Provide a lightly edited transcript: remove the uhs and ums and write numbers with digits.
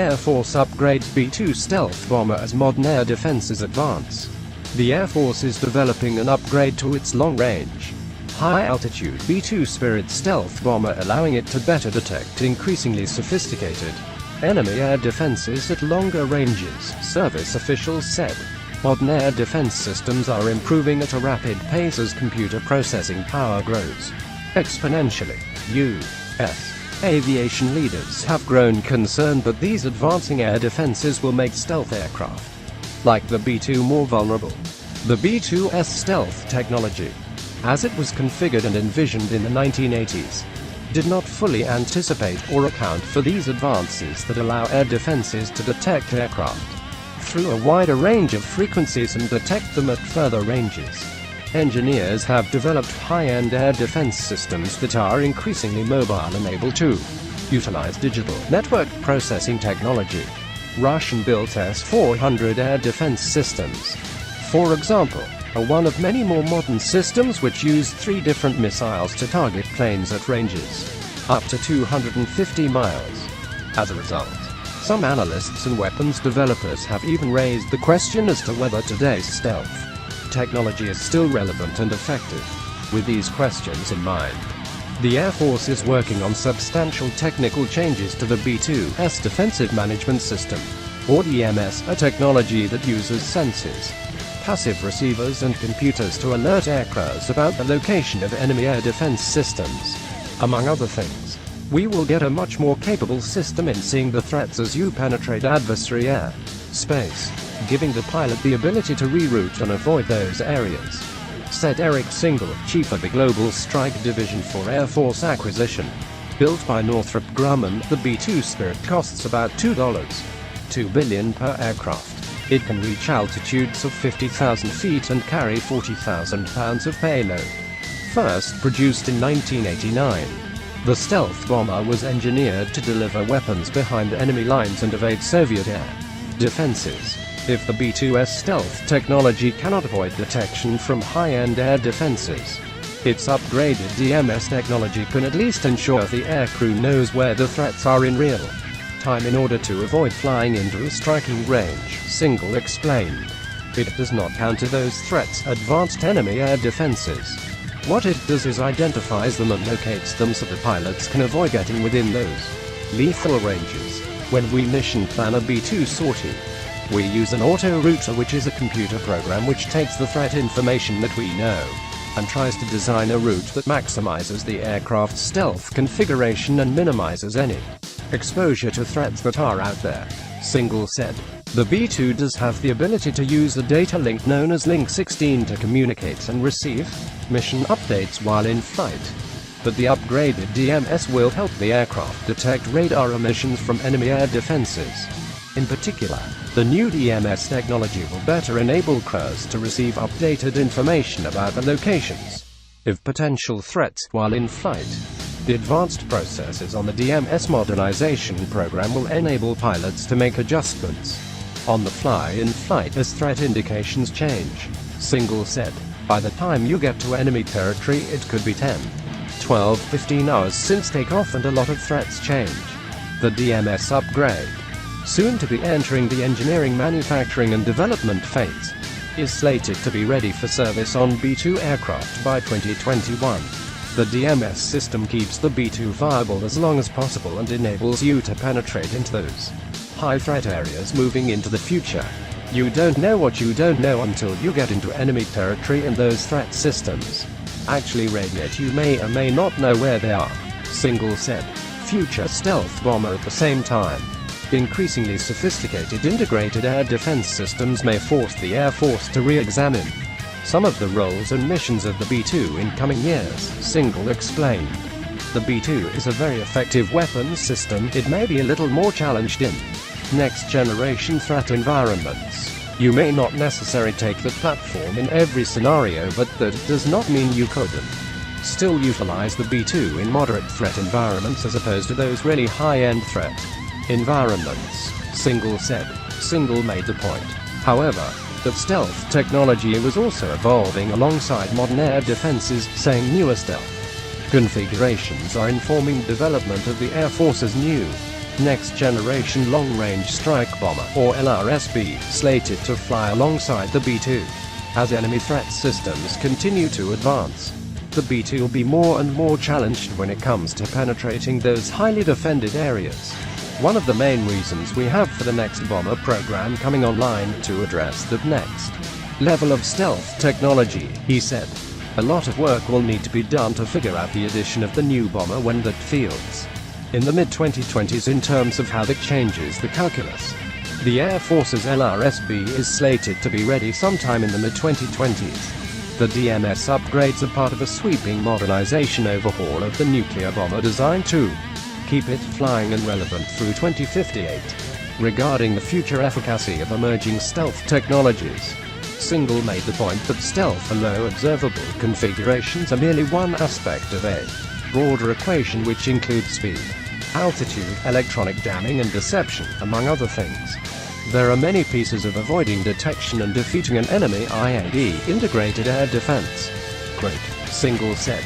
Air Force upgrades B-2 stealth bomber as modern air defenses advance. The Air Force is developing an upgrade to its long-range, high-altitude B-2 Spirit stealth bomber, allowing it to better detect increasingly sophisticated enemy air defenses at longer ranges, service officials said. Modern air defense systems are improving at a rapid pace as computer processing power grows exponentially. U.S. aviation leaders have grown concerned that these advancing air defenses will make stealth aircraft like the B-2 more vulnerable. The B-2's stealth technology, as it was configured and envisioned in the 1980s, did not fully anticipate or account for these advances that allow air defenses to detect aircraft through a wider range of frequencies and detect them at further ranges. Engineers have developed high-end air defense systems that are increasingly mobile and able to utilize digital network processing technology. Russian-built S-400 air defense systems, for example, are one of many more modern systems which use 3 different missiles to target planes at ranges up to 250 miles. As a result, some analysts and weapons developers have even raised the question as to whether today's stealth technology is still relevant and effective. With these questions in mind, the Air Force is working on substantial technical changes to the B-2's Defensive Management System, or DMS, a technology that uses sensors, passive receivers and computers to alert aircraft about the location of enemy air defense systems. Among other things, we will get a much more capable system in seeing the threats as you penetrate adversary air space, giving the pilot the ability to reroute and avoid those areas, said Eric Single, chief of the Global Strike Division for Air Force Acquisition. Built by Northrop Grumman, the B-2 Spirit costs about $2 billion per aircraft. It can reach altitudes of 50,000 feet and carry 40,000 pounds of payload. First produced in 1989, the stealth bomber was engineered to deliver weapons behind enemy lines and evade Soviet air defenses. If the B-2's stealth technology cannot avoid detection from high-end air defenses, its upgraded DMS technology can at least ensure the aircrew knows where the threats are in real time in order to avoid flying into a striking range, Single explained. It does not counter those threats, advanced enemy air defenses. What it does is identifies them and locates them so the pilots can avoid getting within those lethal ranges. When we mission plan a B-2 sortie, we use an auto-router, which is a computer program which takes the threat information that we know and tries to design a route that maximizes the aircraft's stealth configuration and minimizes any exposure to threats that are out there, Single said. The B-2 does have the ability to use a data link known as Link 16 to communicate and receive mission updates while in flight. But the upgraded DMS will help the aircraft detect radar emissions from enemy air defenses. In particular, the new DMS technology will better enable crews to receive updated information about the locations of potential threats while in flight. The advanced processes on the DMS modernization program will enable pilots to make adjustments on the fly in flight as threat indications change, Single said. By the time you get to enemy territory, it could be 10, 12, 15 hours since takeoff and a lot of threats change. The DMS upgrade, soon to be entering the engineering, manufacturing and development phase, is slated to be ready for service on B-2 aircraft by 2021. The DMS system keeps the B-2 viable as long as possible and enables you to penetrate into those high-threat areas moving into the future. You don't know what you don't know until you get into enemy territory, and those threat systems actually radiate. You may or may not know where they are, Single said. Future stealth bomber at the same time. Increasingly sophisticated integrated air defense systems may force the Air Force to re-examine some of the roles and missions of the B-2 in coming years, Single explained. The B-2 is a very effective weapons system. It may be a little more challenged in next-generation threat environments. You may not necessarily take the platform in every scenario, but that does not mean you couldn't still utilize the B-2 in moderate threat environments as opposed to those really high-end threat environments, Single said. Single made the point, however, that stealth technology was also evolving alongside modern air defenses, saying newer stealth configurations are informing development of the Air Force's new Next Generation Long Range Strike Bomber, or LRSB, slated to fly alongside the B-2. As enemy threat systems continue to advance, the B-2 will be more and more challenged when it comes to penetrating those highly defended areas. One of the main reasons we have for the next bomber program coming online to address the next level of stealth technology, he said. A lot of work will need to be done to figure out the addition of the new bomber when that fields in the mid-2020s in terms of how that changes the calculus. The Air Force's LRSB is slated to be ready sometime in the mid-2020s. The DMS upgrades are part of a sweeping modernization overhaul of the nuclear bomber design to keep it flying and relevant through 2058. Regarding the future efficacy of emerging stealth technologies, Singal made the point that stealth and low observable configurations are merely one aspect of a broader equation which includes speed, altitude, electronic jamming and deception, among other things. There are many pieces of avoiding detection and defeating an enemy, i.e. integrated air defense. Quote, Singal said.